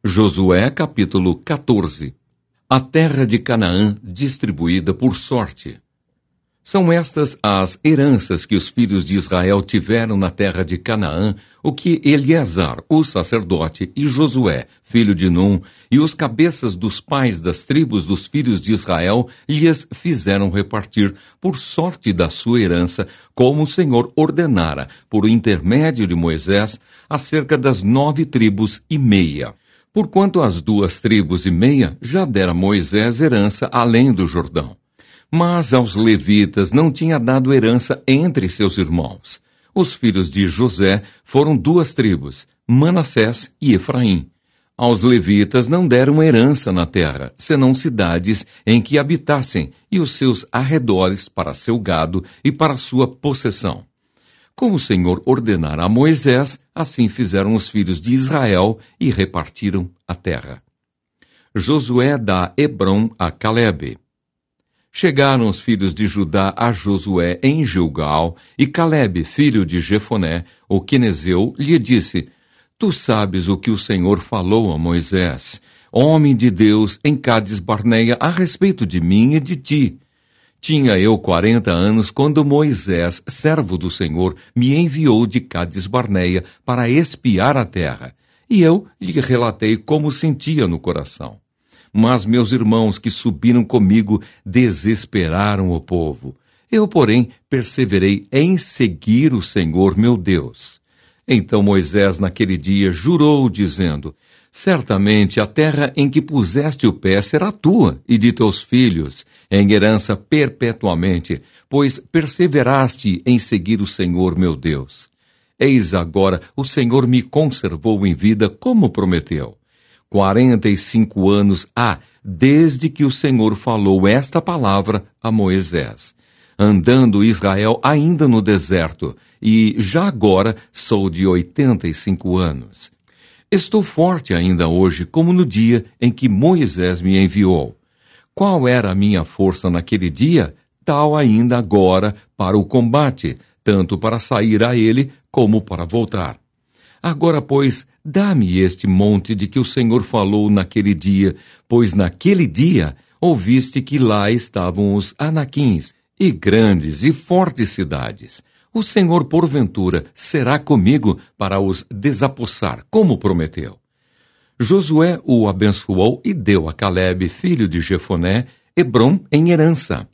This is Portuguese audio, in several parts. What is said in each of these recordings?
Josué capítulo 14. A terra de Canaã distribuída por sorte. São estas as heranças que os filhos de Israel tiveram na terra de Canaã, o que Eleazar, o sacerdote, e Josué, filho de Num, e os cabeças dos pais das tribos dos filhos de Israel, lhes fizeram repartir por sorte da sua herança, como o Senhor ordenara, por intermédio de Moisés, acerca das 9 tribos e meia. Porquanto as 2 tribos e meia já dera Moisés herança além do Jordão. Mas aos levitas não tinha dado herança entre seus irmãos. Os filhos de José foram 2 tribos, Manassés e Efraim. Aos levitas não deram herança na terra, senão cidades em que habitassem, e os seus arredores para seu gado e para sua possessão. Como o Senhor ordenara a Moisés, assim fizeram os filhos de Israel e repartiram a terra. Josué dá Hebrom a Calebe. Chegaram os filhos de Judá a Josué em Gilgal, e Calebe, filho de Jefoné, o quenezeu, lhe disse: Tu sabes o que o Senhor falou a Moisés, homem de Deus, em Cades Barneia, a respeito de mim e de ti. Tinha eu 40 anos quando Moisés, servo do Senhor, me enviou de Cades Barneia para espiar a terra, e eu lhe relatei como sentia no coração. Mas meus irmãos que subiram comigo desesperaram o povo. Eu, porém, perseverei em seguir o Senhor meu Deus. Então Moisés naquele dia jurou, dizendo: Certamente a terra em que puseste o pé será tua e de teus filhos, em herança perpetuamente, pois perseveraste em seguir o Senhor meu Deus. Eis agora o Senhor me conservou em vida como prometeu. 45 anos há desde que o Senhor falou esta palavra a Moisés, andando Israel ainda no deserto, e já agora sou de 85 anos. Estou forte ainda hoje, como no dia em que Moisés me enviou. Qual era a minha força naquele dia? Tal ainda agora para o combate, tanto para sair a ele como para voltar. Agora, pois, dá-me este monte de que o Senhor falou naquele dia, pois naquele dia ouviste que lá estavam os Anaquins, e grandes e fortes cidades. O Senhor, porventura, será comigo para os desapossar, como prometeu. Josué o abençoou e deu a Calebe, filho de Jefoné, Hebrom em herança.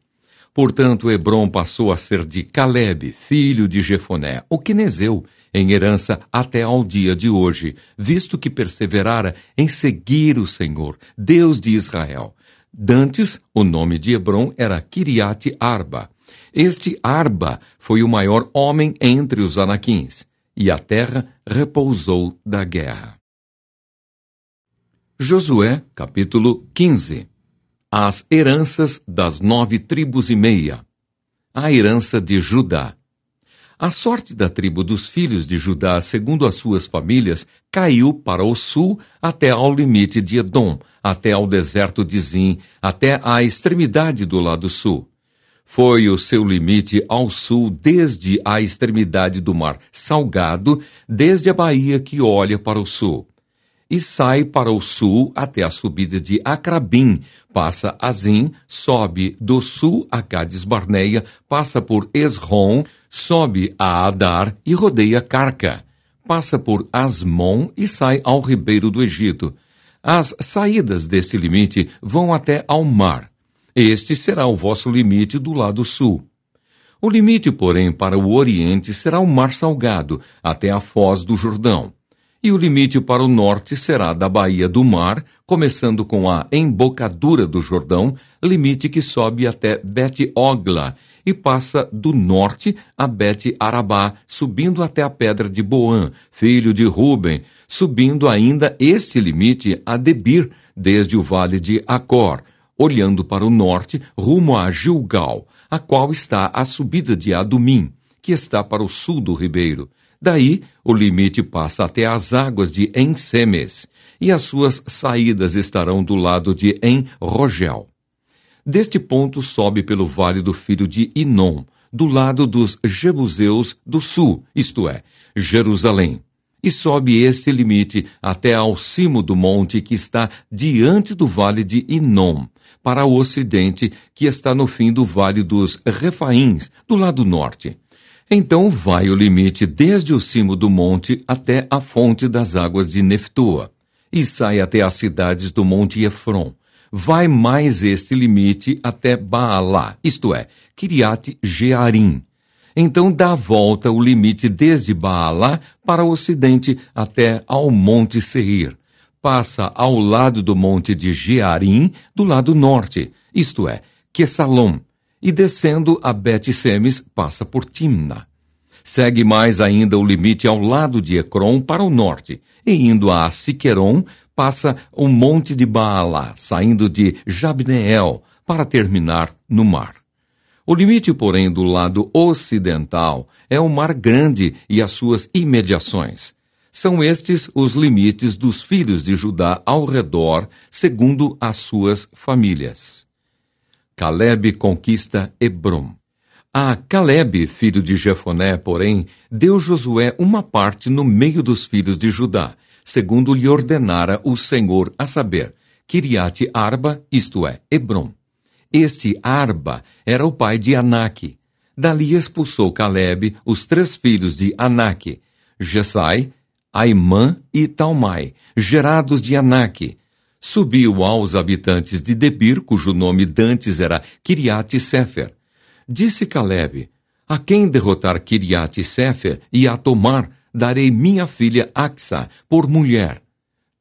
Portanto, Hebrom passou a ser de Calebe, filho de Jefoné, o quenezeu, em herança até ao dia de hoje, visto que perseverara em seguir o Senhor, Deus de Israel. Dantes, o nome de Hebrom era Kiriate Arba. Este Arba foi o maior homem entre os Anaquins, e a terra repousou da guerra. Josué, capítulo 15. As heranças das 9 tribos e meia. A herança de Judá. A sorte da tribo dos filhos de Judá, segundo as suas famílias, caiu para o sul até ao limite de Edom, até ao deserto de Zim, até à extremidade do lado sul. Foi o seu limite ao sul desde a extremidade do mar Salgado, desde a baía que olha para o sul. E sai para o sul até a subida de Acrabim, passa a Zim, sobe do sul a Cades Barneia, passa por Esrom, sobe a Adar e rodeia Carca, passa por Asmon e sai ao ribeiro do Egito. As saídas desse limite vão até ao mar. Este será o vosso limite do lado sul. O limite, porém, para o oriente será o mar Salgado, até a foz do Jordão. E o limite para o norte será da baía do mar, começando com a embocadura do Jordão, limite que sobe até Bet-Ogla, e passa do norte a Bet-Arabá, subindo até a pedra de Boã, filho de Ruben, subindo ainda este limite a Debir, desde o vale de Acor, olhando para o norte, rumo a Gilgal, a qual está a subida de Adumim, que está para o sul do ribeiro. Daí, o limite passa até as águas de En-Semes, e as suas saídas estarão do lado de En-Rogel. Deste ponto sobe pelo vale do filho de Inom, do lado dos Jebuseus do sul, isto é, Jerusalém. e sobe este limite até ao cimo do monte que está diante do vale de Inom, para o ocidente, que está no fim do vale dos Refaíns, do lado norte. Então vai o limite desde o cimo do monte até a fonte das águas de Neftoa, e sai até as cidades do monte Efron. Vai mais este limite até Baalá, isto é, Kiriat Jearim. Então dá a volta o limite desde Baalá para o ocidente até ao monte Seir. Passa ao lado do monte de Jearim, do lado norte, isto é, Quesalom, e descendo a Bet-Semes passa por Timna. Segue mais ainda o limite ao lado de Ecrom para o norte, e indo a Siqueron, passa o monte de Baalá, saindo de Jabneel, para terminar no mar. O limite, porém, do lado ocidental é o Mar Grande e as suas imediações. São estes os limites dos filhos de Judá ao redor, segundo as suas famílias. Calebe conquista Hebrom. A Calebe, filho de Jefoné, porém, deu Josué uma parte no meio dos filhos de Judá, segundo lhe ordenara o Senhor, a saber, Kiriat Arba, isto é, Hebrom. Este Arba era o pai de Aнаque. Dali expulsou Calebe os 3 filhos de Aнаque, Jesai, Aimã e Talmai, gerados de Aнаque. Subiu aos habitantes de Debir, cujo nome dantes era Kiriat Sefer. Disse Calebe: a quem derrotar Kiriat Sefer e a tomar, darei minha filha Axa por mulher.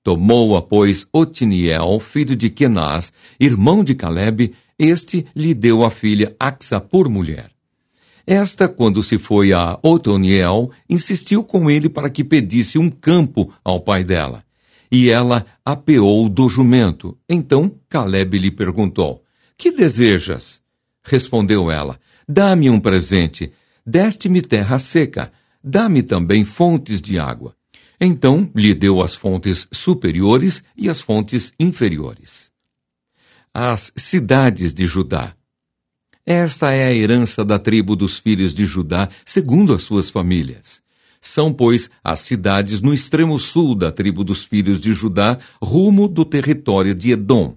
Tomou-a, pois, Otiniel, filho de Kenaz, irmão de Calebe, este lhe deu a filha Axa por mulher. Esta, quando se foi a Otoniel, insistiu com ele para que pedisse um campo ao pai dela. E ela apeou do jumento. Então Calebe lhe perguntou: que desejas? Respondeu ela: dá-me um presente. Deste-me terra seca. Dá-me também fontes de água. Então lhe deu as fontes superiores e as fontes inferiores. As cidades de Judá. Esta é a herança da tribo dos filhos de Judá, segundo as suas famílias. São, pois, as cidades no extremo sul da tribo dos filhos de Judá, rumo do território de Edom: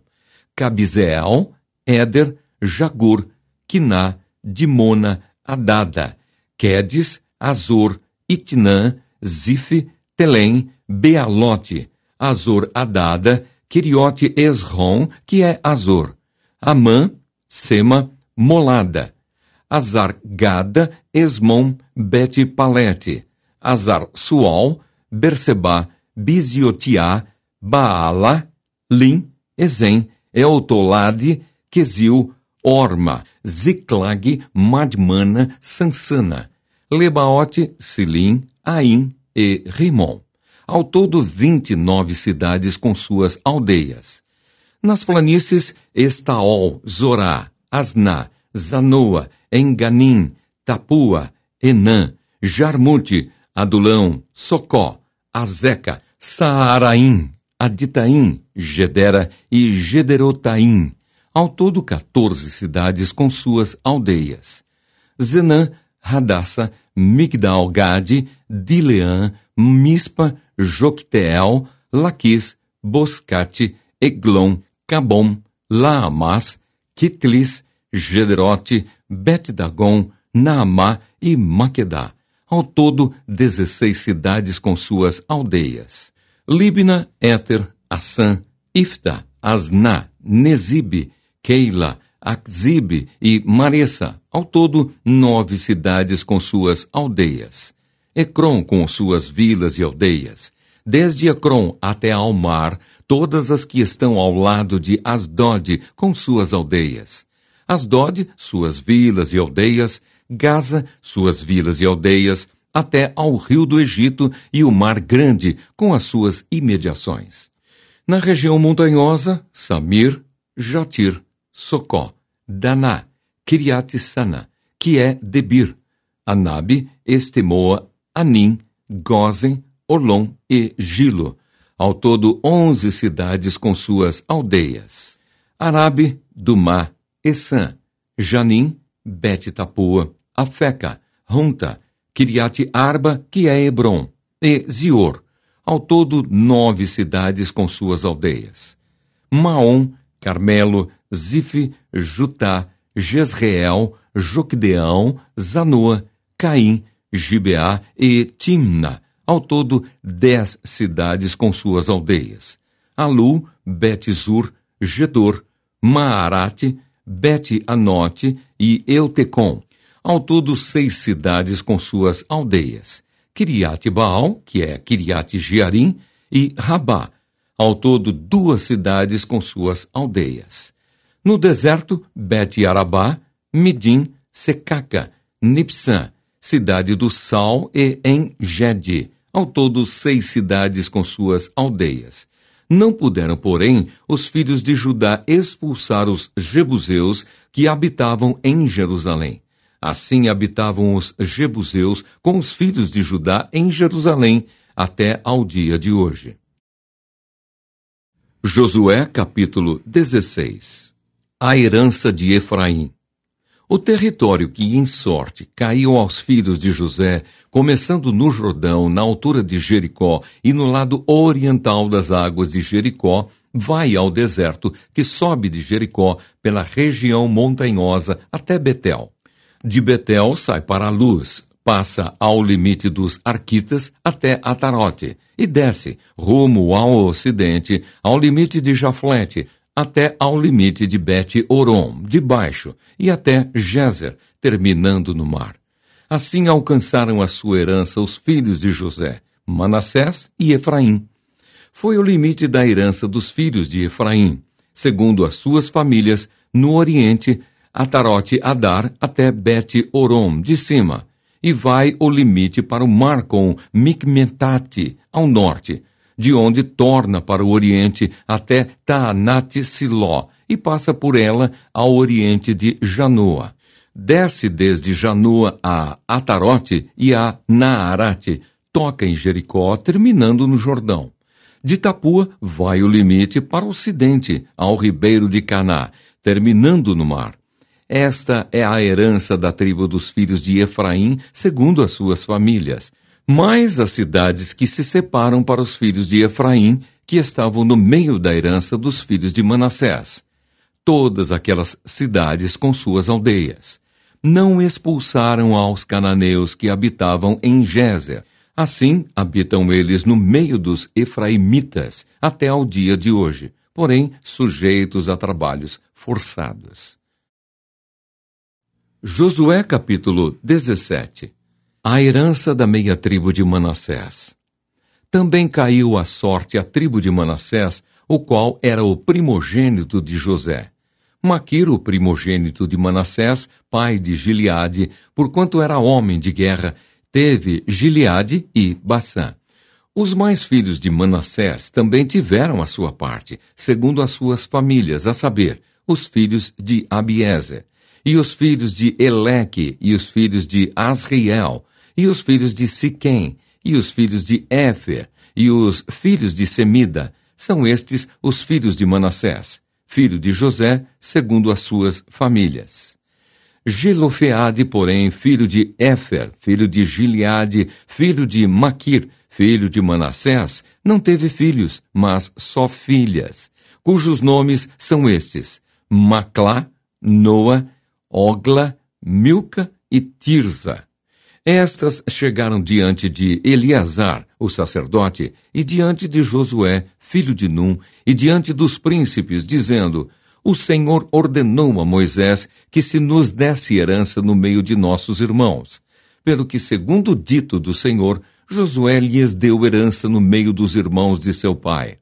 Cabizeel, Éder, Jagur, Quiná, Dimona, Adada, Quedes, Azor, Itnã, Zif, Telém, Bealote, Azor Adada, Queriote Esrom, que é Azor, Amã, Sema, Molada, Azar-Gada, Esmom, Bet-Palete, Azar-Sual, Berseba, Biziotiá, Baala, Lim, Ezem, Eutolade, Quesil, Orma, Ziclag, Madmana, Sansana, Lebaote, Silim, Aim e Rimon. Ao todo 29 cidades com suas aldeias. Nas planícies, Estaol, Zorá, Asná, Zanoa, Enganim, Tapua, Enã, Jarmute, Adulão, Socó, Azeca, Saaraim, Aditaim, Gedera e Gederotaim. Ao todo 14 cidades com suas aldeias. Zenã, Hadassa, Migdal-Gade, Dileã, Mispa, Jocteel, Laquis, Boscate, Eglon, Cabom, Laamás, Kitlis, Gederote, Bet-Dagon, Naamá e Maquedá. Ao todo, 16 cidades com suas aldeias. Líbna, Éter, Assã, Ifta, Asná, Nezibe, Keila, Akzibe e Maressa. Ao todo, 9 cidades com suas aldeias. Ecrom com suas vilas e aldeias. Desde Ecrom até ao mar, todas as que estão ao lado de Asdod com suas aldeias. Asdod, suas vilas e aldeias. Gaza, suas vilas e aldeias, até ao rio do Egito e o Mar Grande com as suas imediações. Na região montanhosa, Samir, Jatir, Socó, Daná, Kiriat-Sana, que é Debir, Anabe, Estemoa, Anim, Gozen, Olom e Gilo. Ao todo 11 cidades com suas aldeias. Arabe, Dumá, Essã, Janim, Bet-Tapua, Afeca, Runta, Kiriat Arba, que é Hebrom, e Zior, ao todo 9 cidades com suas aldeias. Maom, Carmelo, Zife, Jutá, Jezreel, Joquedeão, Zanoa, Caim, Gibeá e Timna, ao todo 10 cidades com suas aldeias. Alu, Bet-Zur, Gedor, Maarate, Bet-Anote e Eutecom, ao todo 6 cidades com suas aldeias. Kiriat-Baal, que é Kiriat-Jearim, e Rabá, ao todo 2 cidades com suas aldeias. No deserto, Bet-Arabá, Midim, Secaca, Nipsã, cidade do Sal e En-Gedi, ao todo 6 cidades com suas aldeias. Não puderam, porém, os filhos de Judá expulsar os jebuseus que habitavam em Jerusalém. Assim habitavam os jebuseus com os filhos de Judá em Jerusalém até ao dia de hoje. Josué capítulo 16. A herança de Efraim. O território que em sorte caiu aos filhos de José, começando no Jordão, na altura de Jericó e no lado oriental das águas de Jericó, vai ao deserto que sobe de Jericó pela região montanhosa até Betel. De Betel sai para a Luz, passa ao limite dos Arquitas até Atarote e desce rumo ao ocidente, ao limite de Jaflete, até ao limite de Bet-Orom, de baixo, e até Gezer, terminando no mar. Assim alcançaram a sua herança os filhos de José, Manassés e Efraim. Foi o limite da herança dos filhos de Efraim, segundo as suas famílias, no oriente, Atarote-Adar até Bet-Orom, de cima, e vai o limite para o mar com Micmetate, ao norte, de onde torna para o oriente até Taanate-Siló, e passa por ela ao oriente de Janoa. Desce desde Janoa a Atarote e a Naarate, toca em Jericó, terminando no Jordão. De Tapua vai o limite para o ocidente, ao ribeiro de Caná, terminando no mar. Esta é a herança da tribo dos filhos de Efraim, segundo as suas famílias. Mais as cidades que se separam para os filhos de Efraim, que estavam no meio da herança dos filhos de Manassés. Todas aquelas cidades com suas aldeias. Não expulsaram aos cananeus que habitavam em Gézer. Assim, habitam eles no meio dos efraimitas, até ao dia de hoje, porém sujeitos a trabalhos forçados. Josué capítulo 17. A herança da meia tribo de Manassés. Também caiu à sorte a tribo de Manassés, o qual era o primogênito de José. Maquir, o primogênito de Manassés, pai de Gileade, porquanto era homem de guerra, teve Gileade e Bassã. Os mais filhos de Manassés também tiveram a sua parte, segundo as suas famílias, a saber, os filhos de Abiezer, e os filhos de Eleque, e os filhos de Asriel, e os filhos de Siquém, e os filhos de Éfer, e os filhos de Semida. São estes os filhos de Manassés, filho de José, segundo as suas famílias. Gelofeade, porém, filho de Éfer, filho de Gileade, filho de Maquir, filho de Manassés, não teve filhos, mas só filhas, cujos nomes são estes: Maclá, Noa, Ogla, Milca e Tirza. Estas chegaram diante de Eleazar, o sacerdote, e diante de Josué, filho de Num, e diante dos príncipes, dizendo: O Senhor ordenou a Moisés que se nos desse herança no meio de nossos irmãos. Pelo que, segundo o dito do Senhor, Josué lhes deu herança no meio dos irmãos de seu pai.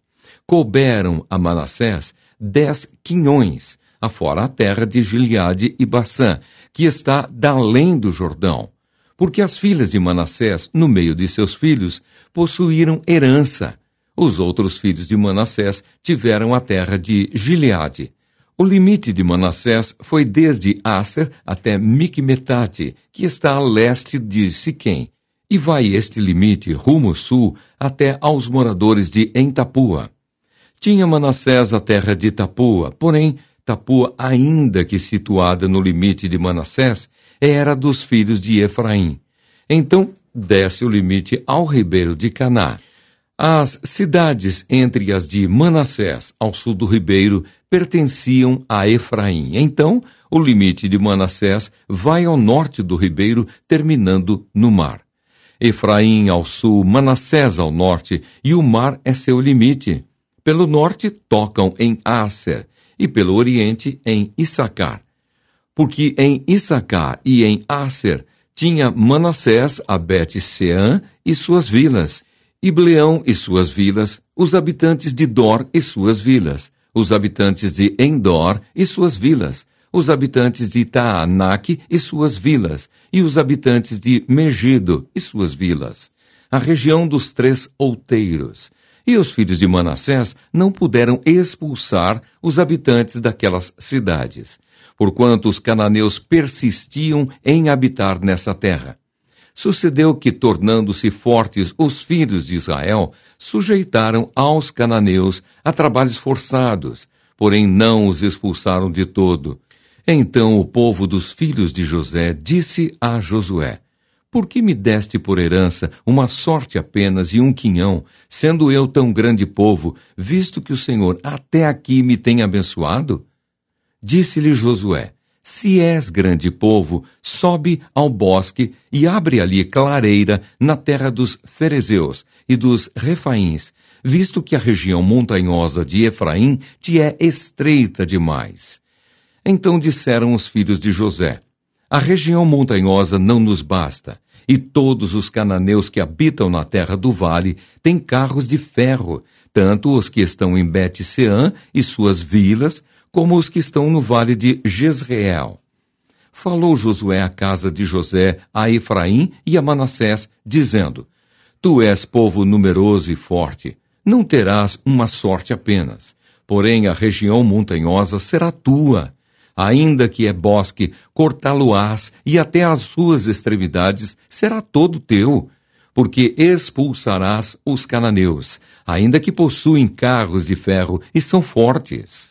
Couberam a Manassés 10 quinhões, afora a terra de Gileade e Bassã, que está dalém do Jordão. Porque as filhas de Manassés, no meio de seus filhos, possuíram herança. Os outros filhos de Manassés tiveram a terra de Gileade. O limite de Manassés foi desde Aser até Micmetate, que está a leste de Siquém, e vai este limite rumo sul até aos moradores de Entapua. Tinha Manassés a terra de Tapua, porém Tapua, ainda que situada no limite de Manassés, era dos filhos de Efraim. Então desce o limite ao ribeiro de Caná. As cidades entre as de Manassés, ao sul do ribeiro, pertenciam a Efraim. Então, o limite de Manassés vai ao norte do ribeiro, terminando no mar. Efraim ao sul, Manassés ao norte, e o mar é seu limite. Pelo norte tocam em Asser, e pelo oriente em Issacar. Porque em Issacar e em Asser tinha Manassés a Bet-Seã e suas vilas, Ibleão e suas vilas, os habitantes de Dor e suas vilas, os habitantes de Endor e suas vilas, os habitantes de Taanac e suas vilas, e os habitantes de Megido e suas vilas, a região dos 3 outeiros. E os filhos de Manassés não puderam expulsar os habitantes daquelas cidades, porquanto os cananeus persistiam em habitar nessa terra. Sucedeu que, tornando-se fortes os filhos de Israel, sujeitaram aos cananeus a trabalhos forçados, porém não os expulsaram de todo. Então o povo dos filhos de José disse a Josué: Por que me deste por herança uma sorte apenas e um quinhão, sendo eu tão grande povo, visto que o Senhor até aqui me tem abençoado? Disse-lhe Josué: Se és grande povo, sobe ao bosque e abre ali clareira na terra dos ferezeus e dos refaíns, visto que a região montanhosa de Efraim te é estreita demais. Então disseram os filhos de José: A região montanhosa não nos basta, e todos os cananeus que habitam na terra do vale têm carros de ferro, tanto os que estão em Bet-Seã e suas vilas, como os que estão no vale de Jezreel. Falou Josué à casa de José, a Efraim e a Manassés, dizendo: Tu és povo numeroso e forte, não terás uma sorte apenas, porém a região montanhosa será tua. Ainda que é bosque, cortá-lo-ás, e até as suas extremidades será todo teu, porque expulsarás os cananeus, ainda que possuem carros de ferro e são fortes.